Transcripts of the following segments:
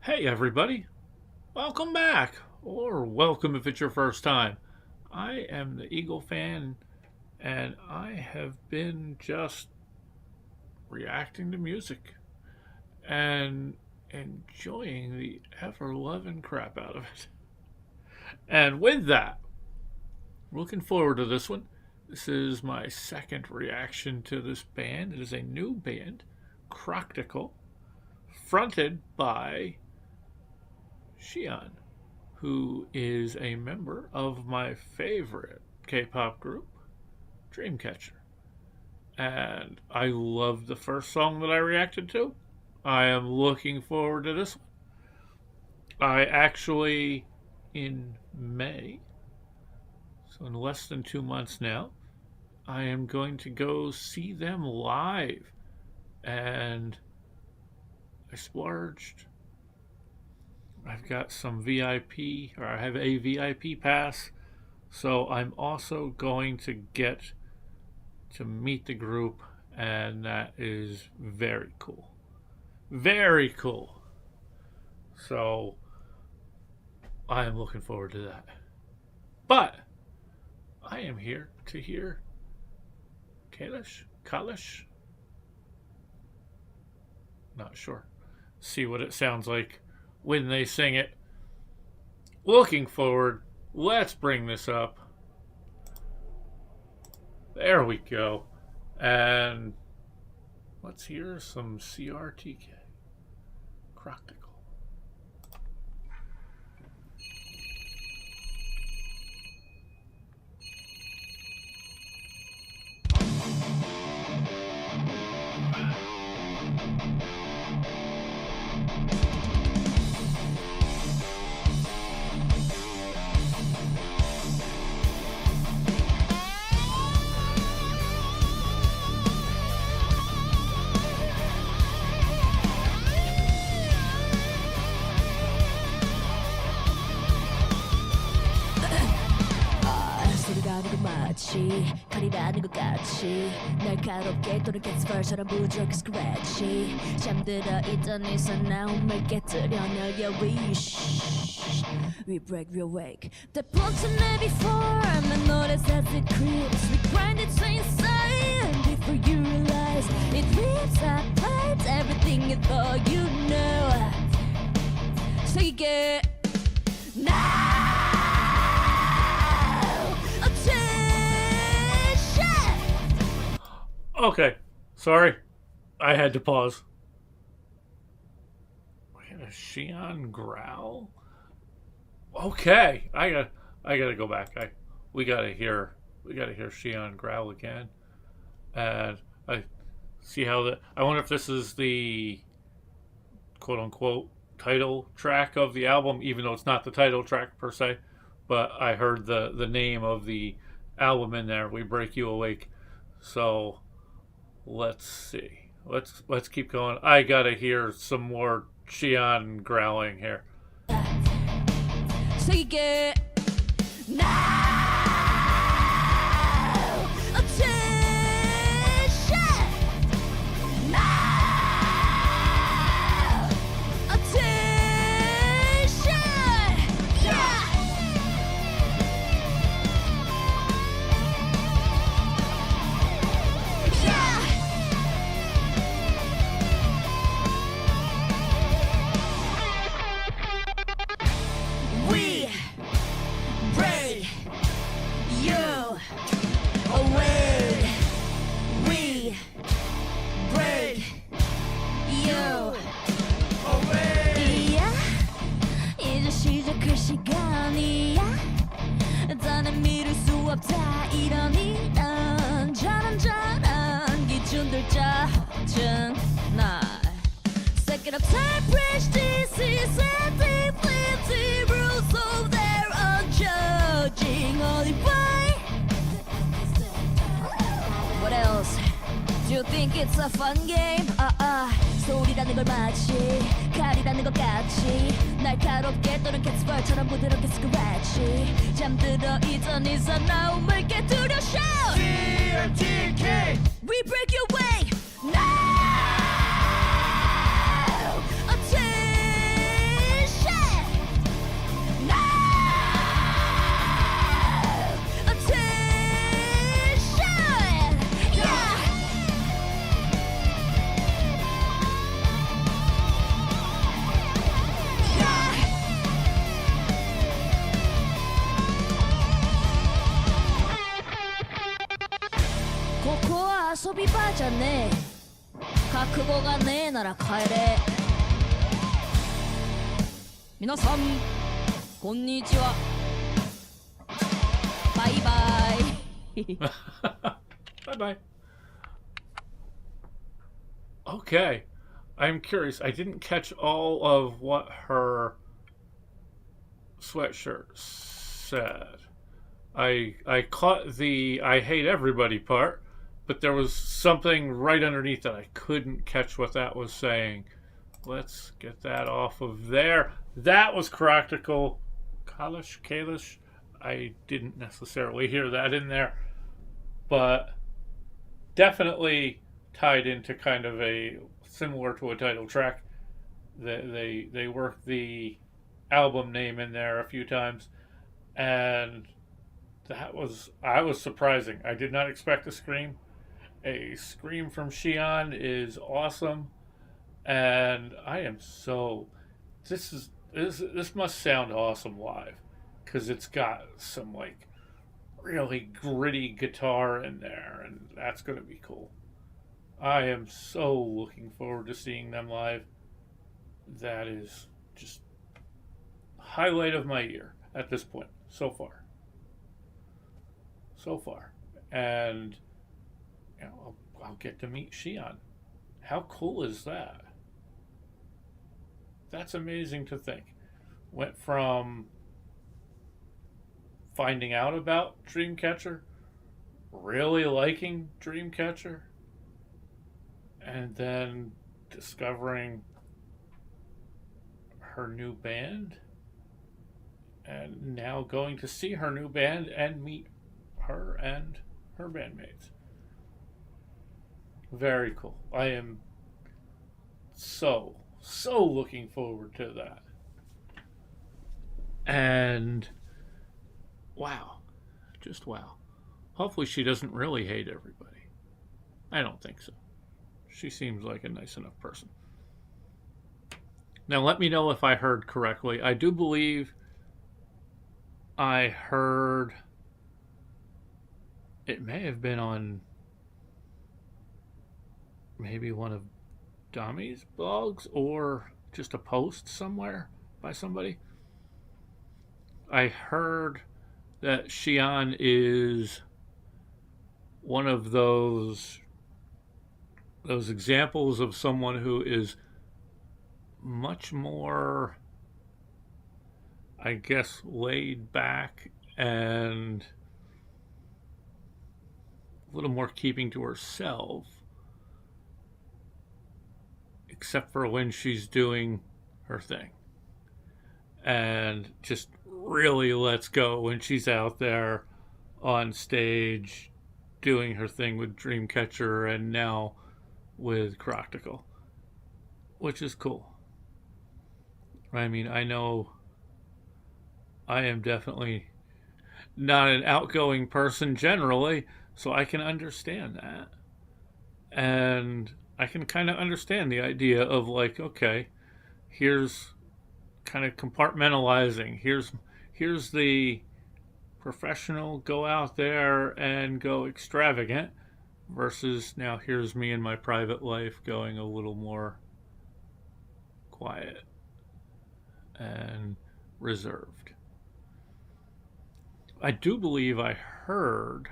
Hey everybody, welcome back, or welcome if it's your first time. I am the EagleFan, and I have been just reacting to music and enjoying the ever-loving crap out of it. And with that, looking forward to this one. This is my second reaction to this band. It is a new band, ChRocktikal, fronted by Xian, who is a member of my favorite K-pop group, Dreamcatcher. And I loved the first song that I reacted to. I am looking forward to this one. I actually, in May, so in less than 2 months now, I am going to go see them live. And I splurged. I've got some VIP, or I have a VIP pass, so I'm also going to get to meet the group, and that is very cool. Very cool. So I am looking forward to that. But I am here to hear KALish? Not sure. See what it sounds like when they sing it. Looking forward. Let's bring this up. There we go. And let's hear some ChRocktikal. 칼이라는 것 같이 날카롭게 또는 캐스펄처럼 부드럽게 스크래치 잠들어 있던 이 사나움을 깨뜨려 널 We break, we awake That punching me before my notice as it creeps We grind it to inside before you realize It rips apart everything you thought you know So you get now Okay, sorry. I had to pause. A Xian growl? Okay, I gotta go back. We gotta hear Xian growl again. And I see how I wonder if this is the quote unquote title track of the album, even though it's not the title track per se. But I heard the name of the album in there, We Break You Awake. So let's see. Let's keep going. I gotta hear some more Xian growling here. So you get now attention now attention yeah. We break you away. We break you away. Yeah, 이제 시작할 시간이야. 더는 미룰 수 없다 이러니 난 자란자란 기준들 짜증 나. Second up time, bridge this is a deeply rules so they're unjudging only way. What else? Do you think it's a fun game? 소리라는 걸 마치 칼이라는 것 같이 날카롭게 또는 캐스펄처럼 부드럽게 스크래치 잠들어 있던 이 사나움을 깨뜨려 shout ChRocktikal We break your way now attention 遊び場じゃねえ覚悟がねえなら帰れ皆さんこんにちはバイバイ Bye bye. Okay. I'm curious. I didn't catch all of what her sweatshirt said. I caught the I hate everybody part, but there was something right underneath that I couldn't catch what that was saying. Let's get that off of there. That was ChRocktikal. KALish. I didn't necessarily hear that in there, but definitely tied into kind of a similar to a title track. They worked the album name in there a few times, and I was surprising. I did not expect a scream. A scream from Xi'an is awesome, and I am so. This must sound awesome live, because it's got some like really gritty guitar in there, and that's going to be cool. I am so looking forward to seeing them live. That is just highlight of my year at this point so far. And you know, I'll get to meet Xi'an. How cool is that? That's amazing to think. Went from finding out about Dreamcatcher, really liking Dreamcatcher, and then discovering her new band, and now going to see her new band and meet her and her bandmates. Very cool. I am so looking forward to that. And wow. Just wow. Hopefully she doesn't really hate everybody. I don't think so. She seems like a nice enough person. Now let me know if I heard correctly. I do believe I heard it may have been on maybe one of Dami's blogs or just a post somewhere by somebody. I heard that Xi'an is one of those examples of someone who is much more, I guess, laid back and a little more keeping to herself, except for when she's doing her thing, and just really lets go when she's out there on stage doing her thing with Dreamcatcher and now with ChRocktikal, which is cool. I mean, I know I am definitely not an outgoing person generally, so I can understand that. And I can kind of understand the idea of like, okay, here's kind of compartmentalizing. Here's the professional, go out there and go extravagant, versus now here's me in my private life going a little more quiet and reserved. I do believe I heard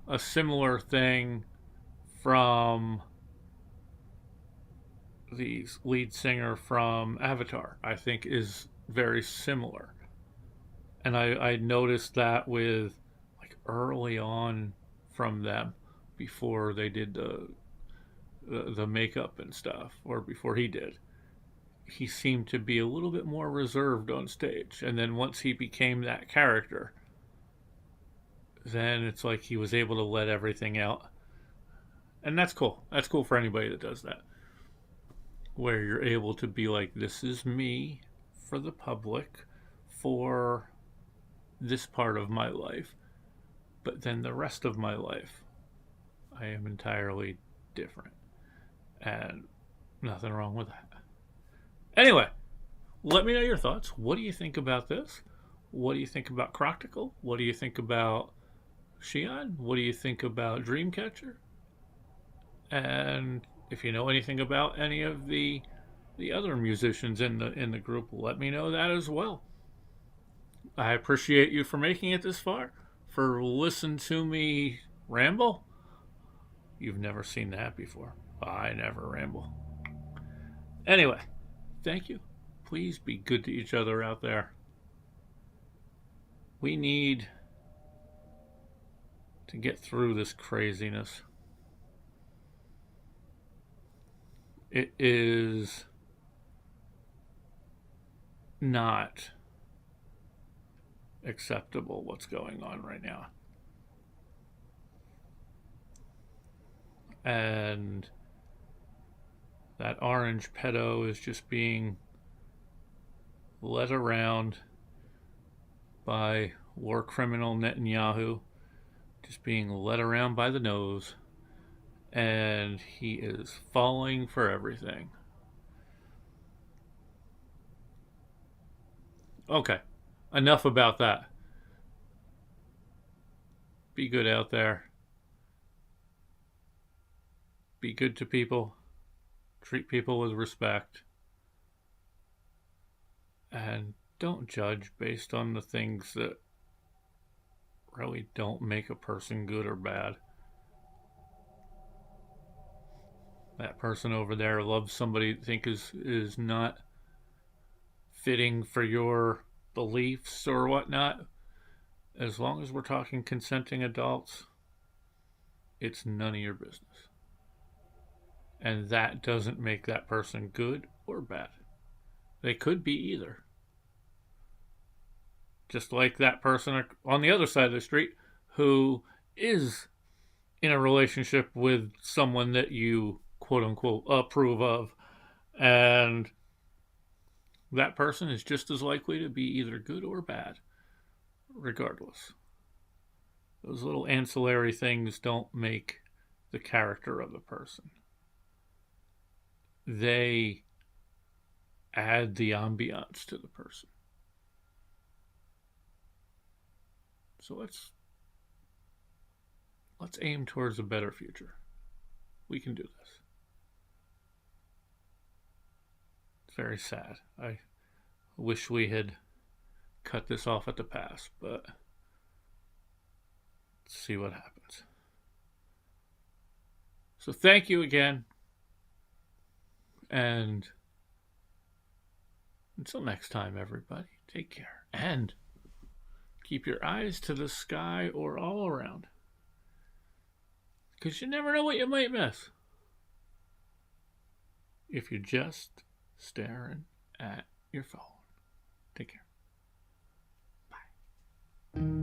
a similar thing from the lead singer from Avatar. I think is very similar. And I noticed that with like early on from them, before they did the makeup and stuff, or before he did. He seemed to be a little bit more reserved on stage. And then once he became that character, then it's like he was able to let everything out. And that's cool. That's cool for anybody that does that. Where you're able to be like, this is me for the public, for this part of my life. But then the rest of my life, I am entirely different. And nothing wrong with that. Anyway, let me know your thoughts. What do you think about this? What do you think about ChRocktikal? What do you think about Xi'an? What do you think about Dreamcatcher? And if you know anything about any of the other musicians in the group, let me know that as well. I appreciate you for making it this far, for listening to me ramble. You've never seen that before. I never ramble. Anyway, thank you. Please be good to each other out there. We need to get through this craziness. It is not acceptable what's going on right now. And that orange pedo is just being led around by war criminal Netanyahu, just being led around by the nose, and he is falling for everything. Okay, enough about that. Be good out there. Be good to people. Treat people with respect. And don't judge based on the things that really don't make a person good or bad. That person over there loves somebody you think is not fitting for your beliefs or whatnot. As long as we're talking consenting adults, it's none of your business. And that doesn't make that person good or bad. They could be either. Just like that person on the other side of the street who is in a relationship with someone that you quote unquote approve of, and that person is just as likely to be either good or bad, regardless. Those little ancillary things don't make the character of the person. They add the ambiance to the person. So let's aim towards a better future. We can do this. It's very sad. I wish we had cut this off at the pass, but let's see what happens. So thank you again. And until next time, everybody, take care. And keep your eyes to the sky or all around. Because you never know what you might miss if you're just staring at your phone. Take care. Bye.